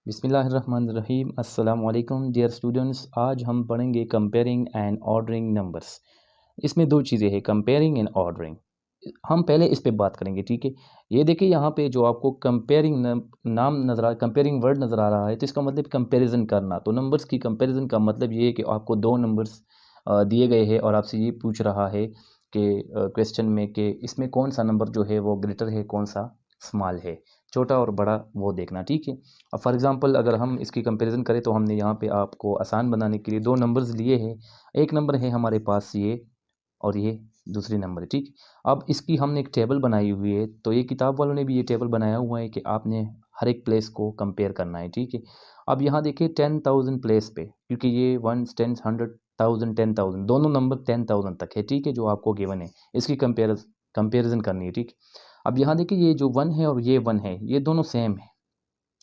बिस्मिल्लाहिर्रहमानिर्रहीम अस्सलाम वालेकुम डियर स्टूडेंट्स। आज हम पढ़ेंगे कंपेयरिंग एंड ऑर्डरिंग नंबर्स। इसमें दो चीज़ें हैं, कंपेयरिंग एंड ऑर्डरिंग। हम पहले इस पे बात करेंगे, ठीक है। ये देखिए यहाँ पे जो आपको कंपेयरिंग नाम नज़र आ कंपेयरिंग वर्ड नज़र आ रहा है, तो इसका मतलब कंपैरिजन करना। तो नंबर्स की कंपैरिजन का मतलब ये है कि आपको दो नंबर्स दिए गए हैं और आपसे ये पूछ रहा है कि क्वेश्चन में कि इसमें कौन सा नंबर जो है वो ग्रेटर है, कौन सा स्मॉल है, छोटा और बड़ा वो देखना, ठीक है। अब फॉर एग्जांपल अगर हम इसकी कंपैरिजन करें तो हमने यहाँ पे आपको आसान बनाने के लिए दो नंबर्स लिए हैं। एक नंबर है हमारे पास ये, और ये दूसरी नंबर है, ठीक। अब इसकी हमने एक टेबल बनाई हुई है, तो ये किताब वालों ने भी ये टेबल बनाया हुआ है कि आपने हर एक प्लेस को कंपेयर करना है, ठीक है। अब यहाँ देखिए 10,000 प्लेस पे, क्योंकि ये वंस, टेंस, 100,000, 10,000 दोनों नंबर 10,000 तक है, ठीक है, जो आपको गिवन है। इसकी कंपेरिजन करनी है, ठीक। अब यहाँ देखिए ये जो वन है और ये वन है, ये दोनों सेम है,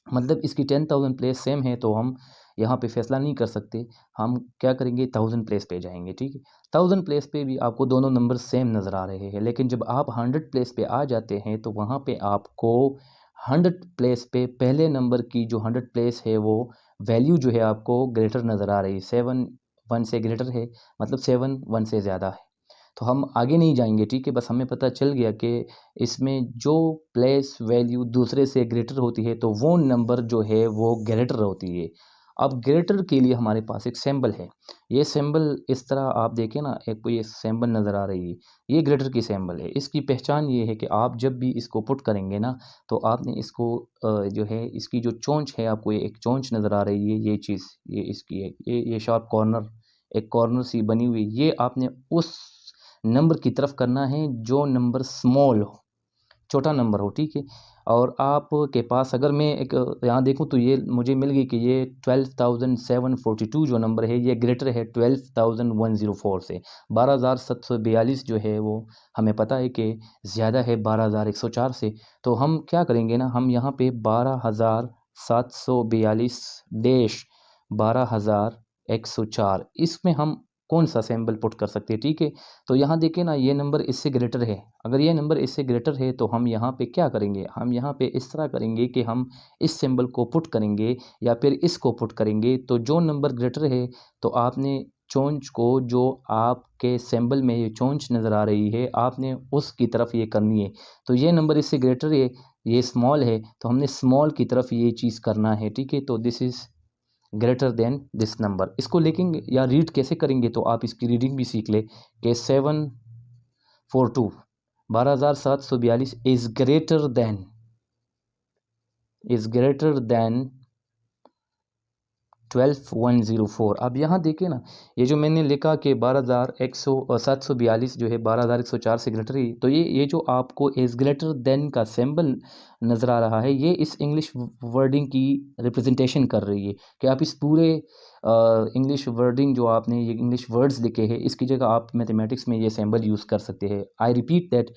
मतलब इसकी 10,000 प्लेस सेम है, तो हम यहाँ पे फैसला नहीं कर सकते। हम क्या करेंगे, 1000 प्लेस पे जाएंगे, ठीक है। 1000 प्लेस पे भी आपको दोनों नंबर सेम नज़र आ रहे हैं, लेकिन जब आप 100 प्लेस पे आ जाते हैं तो वहाँ पे आपको 100 प्लेस पे पहले नंबर की जो 100 प्लेस है वो वैल्यू जो है आपको ग्रेटर नज़र आ रही है। 7 1 से ग्रेटर है, मतलब 7 1 से ज़्यादा है। तो हम आगे नहीं जाएंगे, ठीक है। बस हमें पता चल गया कि इसमें जो प्लेस वैल्यू दूसरे से ग्रेटर होती है तो वो नंबर जो है वो ग्रेटर होती है। अब ग्रेटर के लिए हमारे पास एक सिंबल है। ये सिंबल इस तरह आप देखें ना, एक कोई सिंबल नज़र आ रही है, ये ग्रेटर की सिंबल है। इसकी पहचान ये है कि आप जब भी इसको पुट करेंगे ना, तो आपने इसको जो है इसकी जो चोंच है, आपको ये एक चोंच नज़र आ रही है, ये चीज़, ये इसकी है, ये शार्प कॉर्नर, एक कॉर्नर सी बनी हुई, ये आपने उस नंबर की तरफ करना है जो नंबर स्मॉल हो, छोटा नंबर हो, ठीक है। और आपके पास अगर मैं एक यहाँ देखूँ तो ये मुझे मिल गई कि ये 12,742 जो नंबर है ये ग्रेटर है 12,104 से। 12,742 जो है वो हमें पता है कि ज़्यादा है 12,104 से। तो हम क्या करेंगे ना, हम यहाँ पे 12,742 डैश 12,104, इसमें हम कौन सा सिंबल पुट कर सकते हैं, ठीक है। तो यहाँ देखिए ना, ये नंबर इससे ग्रेटर है। अगर ये नंबर इससे ग्रेटर है तो हम यहाँ पे क्या करेंगे, हम यहाँ पे इस तरह करेंगे कि हम इस सिंबल को पुट करेंगे या फिर इसको पुट करेंगे। तो जो नंबर ग्रेटर है, तो आपने चोंच को, जो आपके सिंबल में ये चोंच नज़र आ रही है, आपने उसकी तरफ ये करनी है। तो ये नंबर इससे ग्रेटर है, ये स्मॉल है, तो हमने स्मॉल की तरफ ये चीज़ करना है, ठीक है। तो this is greater than this number. इसको लिखेंगे या रीड कैसे करेंगे, तो आप इसकी रीडिंग भी सीख ले कि 742 12,742 इज ग्रेटर देन 12,104। अब यहाँ देखिए ना, ये जो मैंने लिखा कि 742 जो है 12,104 से ग्रेटर ही, तो ये जो आपको इज ग्रेटर देन का सिंबल नज़र आ रहा है, ये इस इंग्लिश वर्डिंग की रिप्रेजेंटेशन कर रही है कि आप इस पूरे इंग्लिश वर्डिंग जो आपने ये इंग्लिश वर्ड्स लिखे हैं, इसकी जगह आप मैथमेटिक्स में ये सिंबल यूज़ कर सकते हैं। आई रिपीट दैट,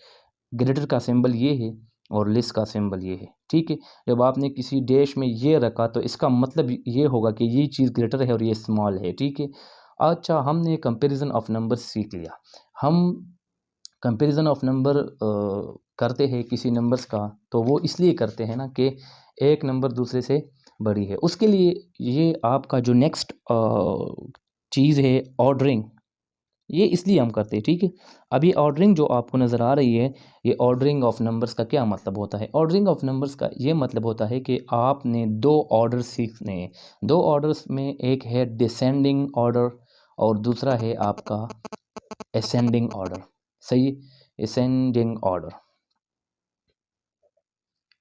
ग्रेटर का सिंबल ये है और लेस का सिंबल ये है, ठीक है। जब आपने किसी डैश में ये रखा तो इसका मतलब ये होगा कि ये चीज़ ग्रेटर है और ये स्मॉल है, ठीक है। अच्छा, हमने कंपैरिजन ऑफ नंबर सीख लिया। हम कंपैरिजन ऑफ नंबर करते हैं किसी नंबर्स का, तो वो इसलिए करते हैं ना कि एक नंबर दूसरे से बड़ी है। उसके लिए ये आपका जो नेक्स्ट चीज़ है, ऑर्डरिंग, ये इसलिए हम करते हैं, ठीक है। अब ये ऑर्डरिंग जो आपको नज़र आ रही है, ये ऑर्डरिंग ऑफ नंबर्स का क्या मतलब होता है। ऑर्डरिंग ऑफ नंबर्स का ये मतलब होता है कि आपने दो ऑर्डर सीखने हैं। दो ऑर्डर्स में एक है डिसेंडिंग ऑर्डर और दूसरा है आपका असेंडिंग ऑर्डर, सही, ascending order,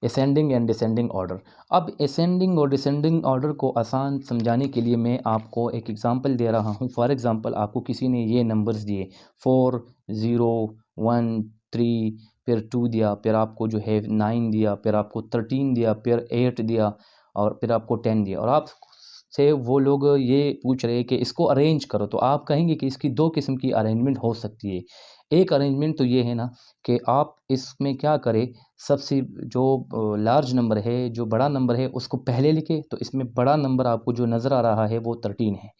ascending and descending order. अब असेंडिंग और डिसेंडिंग ऑर्डर को आसान समझाने के लिए मैं आपको एक एग्जांपल दे रहा हूँ। फॉर एग्जांपल, आपको किसी ने ये नंबर्स दिए 4 0 1 3, फिर 2 दिया, फिर आपको जो है 9 दिया, फिर आपको 13 दिया, फिर 8 दिया, और फिर आपको 10 दिया, और आप से वो लोग ये पूछ रहे हैं कि इसको अरेंज करो। तो आप कहेंगे कि इसकी दो किस्म की अरेंजमेंट हो सकती है। एक अरेंजमेंट तो ये है ना कि आप इसमें क्या करें, सबसे जो लार्ज नंबर है, जो बड़ा नंबर है, उसको पहले लिखें। तो इसमें बड़ा नंबर आपको जो नज़र आ रहा है वो 13 है।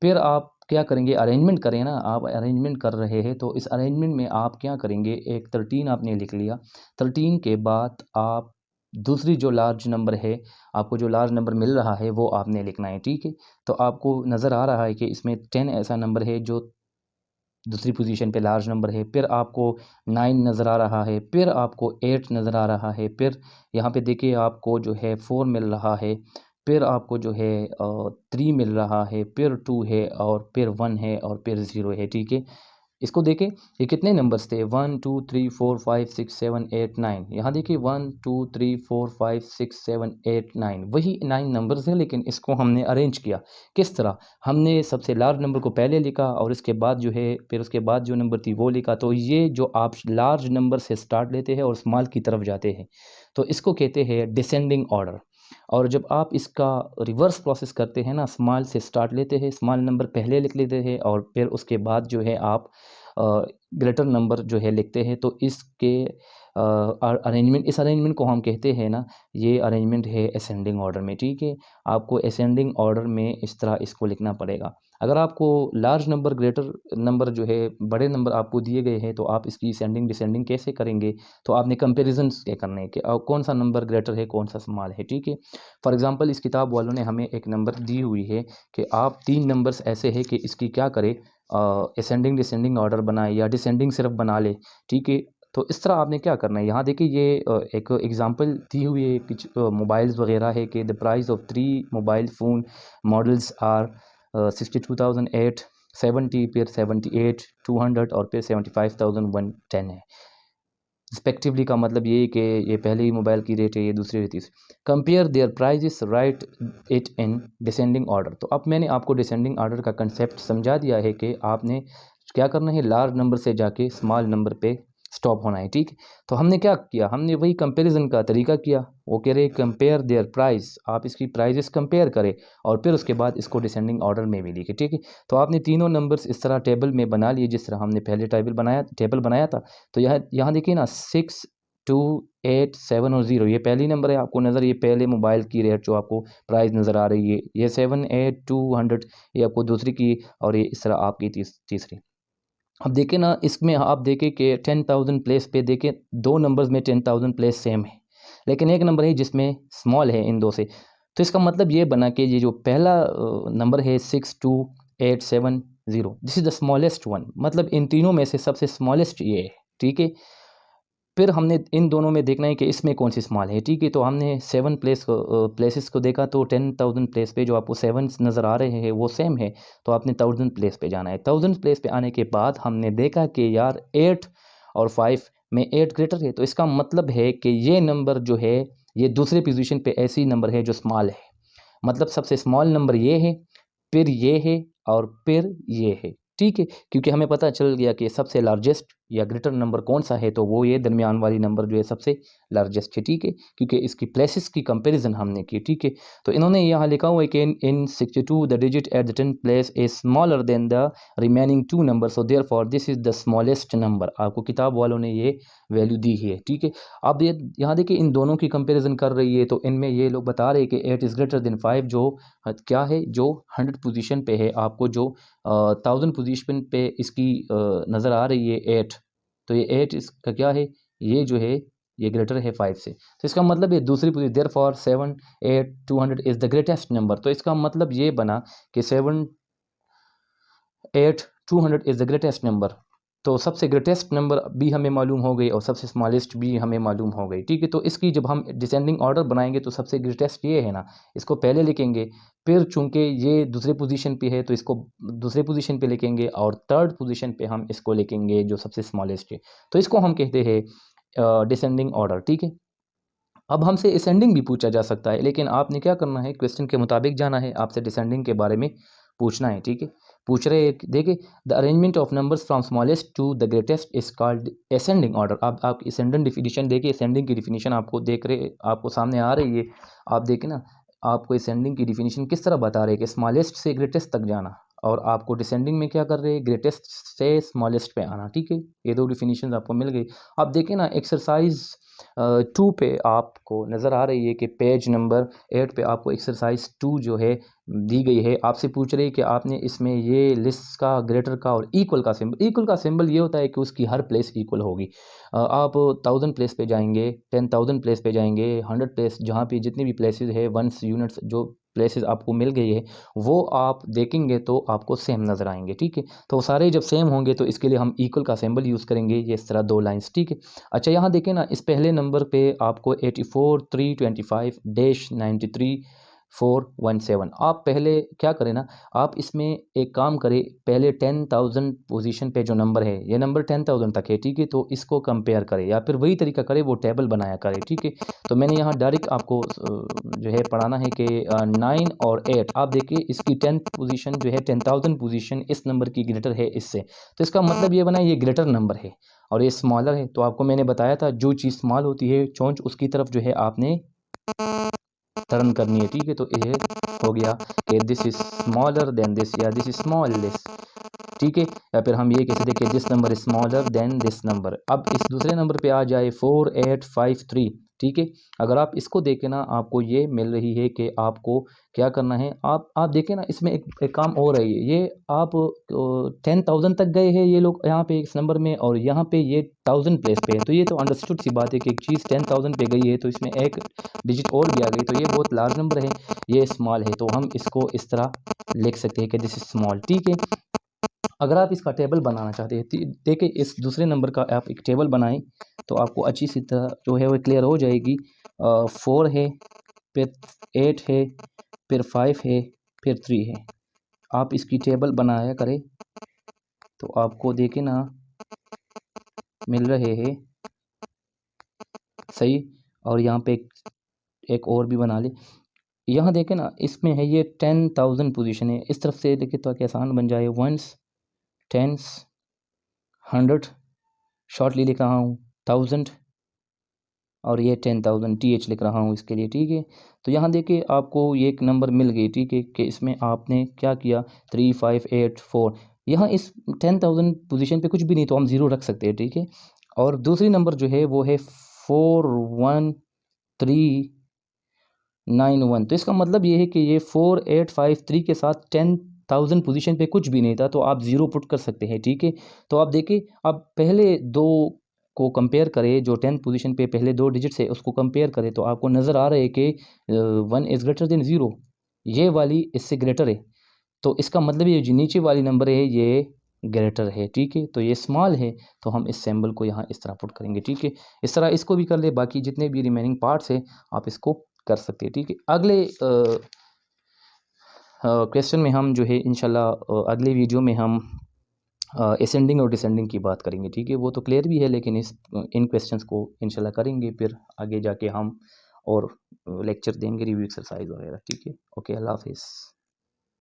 फिर आप क्या करेंगे, अरेंजमेंट करें ना, आप अरेंजमेंट कर रहे हैं तो इस अरेंजमेंट में आप क्या करेंगे, एक 13 आपने लिख लिया। 13 के बाद आप दूसरी जो लार्ज नंबर है, आपको जो लार्ज नंबर मिल रहा है वो आपने लिखना है, ठीक है। तो आपको नज़र आ रहा है कि इसमें 10 ऐसा नंबर है जो दूसरी पोजीशन पे लार्ज नंबर है, फिर आपको 9 नज़र आ रहा है, फिर आपको 8 नज़र आ रहा है, फिर यहाँ पे देखिए आपको जो है 4 मिल रहा है, फिर आपको जो है 3 मिल रहा है, फिर 2 है और फिर 1 है और फिर 0 है, ठीक है। इसको देखें, ये कितने नंबर्स थे, 1 2 3 4 5 6 7 8 9। यहाँ देखिए 1 2 3 4 5 6 7 8 9, वही 9 नंबर्स हैं, लेकिन इसको हमने अरेंज किया किस तरह। हमने सबसे लार्ज नंबर को पहले लिखा और इसके बाद जो है फिर उसके बाद जो नंबर थी वो लिखा। तो ये जो आप लार्ज नंबर से स्टार्ट लेते हैं और स्मॉल की तरफ जाते हैं, तो इसको कहते हैं डिसेंडिंग ऑर्डर। और जब आप इसका रिवर्स प्रोसेस करते हैं ना, स्मॉल से स्टार्ट लेते हैं, स्मॉल नंबर पहले लिख लेते हैं और फिर उसके बाद जो है आप ग्रेटर नंबर जो है लिखते हैं, तो इसके अरेंजमेंट, इस अरेंजमेंट को हम कहते हैं ना, ये अरेंजमेंट है असेंडिंग ऑर्डर में, ठीक है। आपको असेंडिंग ऑर्डर में इस तरह इसको लिखना पड़ेगा। अगर आपको लार्ज नंबर ग्रेटर नंबर जो है बड़े नंबर आपको दिए गए हैं, तो आप इसकी असेंडिंग डिसेंडिंग कैसे करेंगे, तो आपने कंपेरिजन्स क्या करने हैं कि कौन सा नंबर ग्रेटर है कौन सा स्मॉल है, ठीक है। फॉर एग्जांपल इस किताब वालों ने हमें एक नंबर दी हुई है कि आप 3 नंबर्स ऐसे हैं कि इसकी क्या करें, असेंडिंग डिसेंडिंग ऑर्डर बनाए या डिसेंडिंग सिर्फ बना ले, ठीक है। तो इस तरह आपने क्या करना है, यहाँ देखिए ये एक एग्जांपल दी हुई है कुछ मोबाइल्स वगैरह है कि the price of 3 mobile phone models are 62,008 70, फिर 78 200 और फिर 75,110 है रिस्पेक्टिवली। का मतलब ये है कि ये पहले ही मोबाइल की रेट है, ये दूसरी रेट है। Compare their prices, write it in descending order. तो अब मैंने आपको डिसेंडिंग ऑर्डर का कंसेप्ट समझा दिया है कि आपने क्या करना है, लार्ज नंबर से जाके स्मॉल नंबर पे स्टॉप होना है, ठीक है। तो हमने क्या किया, हमने वही कंपैरिजन का तरीका किया। वो कह रहे कंपेयर देयर प्राइस, आप इसकी प्राइजेस कंपेयर करें और फिर उसके बाद इसको डिसेंडिंग ऑर्डर में भी लिखे, ठीक है। तो आपने तीनों नंबर्स इस तरह टेबल में बना लिए जिस तरह हमने पहले टेबल बनाया था। तो यहाँ देखिए ना 6 2 8 7 और 0, ये पहली नंबर है, आपको नज़र, ये पहले मोबाइल की रेट जो आपको प्राइस नज़र आ रही है, ये 7 8 200, ये आपको दूसरी की, और ये इस तरह आपकी तीसरी। अब देखें ना, इसमें आप देखें कि 10,000 प्लेस पे देखें, दो नंबर्स में 10,000 प्लेस सेम है, लेकिन एक नंबर है जिसमें स्मॉल है इन दो से। तो इसका मतलब ये बना कि ये जो पहला नंबर है 62870, this is the smallest one, मतलब इन तीनों में से सबसे स्मॉलेस्ट ये है, ठीक है। फिर हमने इन दोनों में देखना है कि इसमें कौन सी स्मॉल है, ठीक है। तो हमने 7 प्लेसेस को देखा, तो 10,000 प्लेस पे जो आपको 7 नज़र आ रहे हैं वो सेम है, तो आपने 1000 प्लेस पे जाना है। 1000 प्लेस पे आने के बाद हमने देखा कि यार 8 और 5 में 8 ग्रेटर है, तो इसका मतलब है कि ये नंबर जो है ये दूसरे पोजीशन पे ऐसी नंबर है जो स्मॉल है, मतलब सबसे स्मॉल नंबर ये है, फिर ये है और फिर ये है, ठीक है। क्योंकि हमें पता चल गया कि सबसे लार्जेस्ट या ग्रेटर नंबर कौन सा है, तो वो ये दरमियान वाली नंबर जो है सबसे लार्जेस्ट है, ठीक है, क्योंकि इसकी प्लेसेस की कंपैरिजन हमने की, ठीक है। तो इन्होंने यहाँ लिखा हुआ है कि इन 62 the digit at the 10th place is smaller than the remaining 2 number, so therefore this is the smallest number. आपको किताब वालों ने ये वैल्यू दी है, ठीक है। अब ये यहाँ देखिए इन दोनों की कंपेरिजन कर रही है, तो इनमें ये लोग बता रहे हैं कि 8 इज़ ग्रेटर देन 5, जो क्या है, जो 100 पोजीशन पे है, आपको जो 1000 पोजीशन पे इसकी नज़र आ रही है 8, तो ये 8 इसका क्या है, ये जो है ये ग्रेटर है 5 से, तो इसका मतलब ये दूसरी position, therefore 7 8 200 is the greatest number. तो इसका मतलब ये बना कि 7 8 200 इज़ द ग्रेटेस्ट नंबर। तो सबसे ग्रेटेस्ट नंबर भी हमें मालूम हो गई और सबसे स्मॉलेस्ट भी हमें मालूम हो गई, ठीक है। तो इसकी जब हम डिसेंडिंग ऑर्डर बनाएंगे तो सबसे ग्रेटेस्ट ये है ना, इसको पहले लिखेंगे, फिर चूंकि ये दूसरे पोजीशन पे है तो इसको दूसरे पोजीशन पे लिखेंगे, और थर्ड पोजीशन पे हम इसको लिखेंगे जो सबसे स्मॉलेस्ट है। तो इसको हम कहते हैं डिसेंडिंग ऑर्डर, ठीक है। अब हमसे असेंडिंग भी पूछा जा सकता है, लेकिन आपने क्या करना है, क्वेश्चन के मुताबिक जाना है, आपसे डिसेंडिंग के बारे में पूछना है, ठीक है। पूछ रहे हैं, देखिए the arrangement of numbers from smallest to the greatest is called ascending order. आप असेंडिंग डिफिनीशन देखिए, असेंडिंग की डिफिनीशन आपको देख रहे, आपको सामने आ रही है, आप देखें ना, आपको असेंडिंग की डिफिनीशन किस तरह बता रहे हैं कि स्मॉलेस्ट से ग्रेटेस्ट तक जाना, और आपको डिसेंडिंग में क्या कर रहे हैं, ग्रेटेस्ट से स्मॉलेस्ट पे आना, ठीक है। ये दो डिफिनीशन आपको मिल गई। आप देखें ना एक्सरसाइज 2 पे आपको नज़र आ रही है कि पेज नंबर 8 पे आपको एक्सरसाइज 2 जो है दी गई है। आपसे पूछ रही है कि आपने इसमें ये लिस्ट का, ग्रेटर का और इक्वल का सिंबल ये होता है कि उसकी हर प्लेस इक्वल होगी। आप 1000 प्लेस पे जाएंगे, 10,000 प्लेस पे जाएंगे, 100 प्लेस, जहाँ पे जितनी भी प्लेसेस है, वंस, यूनिट्स, जो प्लेसेस आपको मिल गई है वो आप देखेंगे तो आपको सेम नज़र आएंगे। ठीक है, तो सारे जब सेम होंगे तो इसके लिए हम इक्वल का सिंबल यूज़ करेंगे, ये इस तरह 2 लाइंस। ठीक है, अच्छा यहाँ देखें ना, इस पहले नंबर पे आपको 84,325-93,417। आप पहले क्या करें ना, आप इसमें एक काम करें, पहले 10,000 पोजीशन पे जो नंबर है, ये नंबर 10,000 तक है। ठीक है, तो इसको कंपेयर करें या फिर वही तरीका करें, वो टेबल बनाया करें। ठीक है, तो मैंने यहाँ डायरेक्ट आपको जो है पढ़ाना है कि 9 और 8, आप देखिए इसकी 10th पोजीशन जो है, 10,000 पोजीशन इस नंबर की ग्रेटर है इससे, तो इसका मतलब ये बना ये ग्रेटर नंबर है और ये स्मॉलर है। तो आपको मैंने बताया था जो चीज़ स्मॉल होती है चोंच उसकी तरफ जो है आपने टर्न करनी है। ठीक है, तो ये हो गया कि this is smaller than this, या दिस इज स्मॉल दिस। ठीक है, या फिर हम ये कैसे देखें, this number is smaller than this number. अब इस दूसरे नंबर पे आ जाए 4853। ठीक है, अगर आप इसको देखें ना, आपको ये मिल रही है कि आपको क्या करना है। आप देखें ना, इसमें एक काम और है, ये आप 10,000 तक गए हैं ये लोग यहाँ पे इस नंबर में, और यहाँ पे ये 1000 प्लेस पे है। तो ये तो अंडरस्टूड सी बात है कि एक चीज़ 10,000 पे गई है तो इसमें एक डिजिट और भी आ गई, तो ये बहुत लार्ज नंबर है, ये स्मॉल है, तो हम इसको इस तरह लिख सकते हैं कि दिस इज स्मॉल। ठीक है, अगर आप इसका टेबल बनाना चाहते हैं, देखिए इस दूसरे नंबर का आप एक टेबल बनाएं तो आपको अच्छी सी तरह जो है वो क्लियर हो जाएगी। 4 है, फिर 8 है, फिर 5 है, फिर 3 है। आप इसकी टेबल बनाया करें तो आपको देखे ना मिल रहे हैं सही। और यहाँ पे एक और भी बना ले, यहाँ देखें ना, इसमें है ये 10,000 पोजीशन है, इस तरफ से देखें तो आसान बन जाए, वंस, टेंस, 100, शॉर्टली लिख रहा हूँ 1000, और ये 10,000 TH लिख रहा हूँ इसके लिए। ठीक है, तो यहाँ देखिए आपको ये एक नंबर मिल गई। ठीक है, कि इसमें आपने क्या किया, 3584, यहाँ इस 10,000 पोजीशन पे कुछ भी नहीं तो हम ज़ीरो रख सकते हैं। ठीक है, और दूसरी नंबर जो है वो है 41391, तो इसका मतलब ये है कि ये 4853 के साथ 10,000 पोजीशन पे कुछ भी नहीं था, तो आप ज़ीरो पुट कर सकते हैं। ठीक है, तो आप देखिए, अब पहले दो को कंपेयर करें, जो 10th पोजीशन पे पहले 2 डिजिट्स है उसको कंपेयर करें तो आपको नज़र आ रहा है कि 1 इज़ ग्रेटर देन 0, ये वाली इससे ग्रेटर है, तो इसका मतलब ये जो नीचे वाली नंबर है ये ग्रेटर है। ठीक है, तो ये स्मॉल है, तो हम इस सिंबल को यहाँ इस तरह पुट करेंगे। ठीक है, इस तरह इसको भी कर ले, बाकी जितने भी रिमेनिंग पार्ट्स है आप इसको कर सकते हैं। ठीक है, अगले क्वेश्चन में हम जो है इंशाल्लाह अगले वीडियो में हम असेंडिंग और डिसेंडिंग की बात करेंगे। ठीक है, वो तो क्लियर भी है, लेकिन इन क्वेश्चंस को इंशाल्लाह करेंगे, फिर आगे जाके हम और लेक्चर देंगे, रिव्यू एक्सरसाइज वगैरह। ठीक है, ओके, अल्लाह हाफिज़।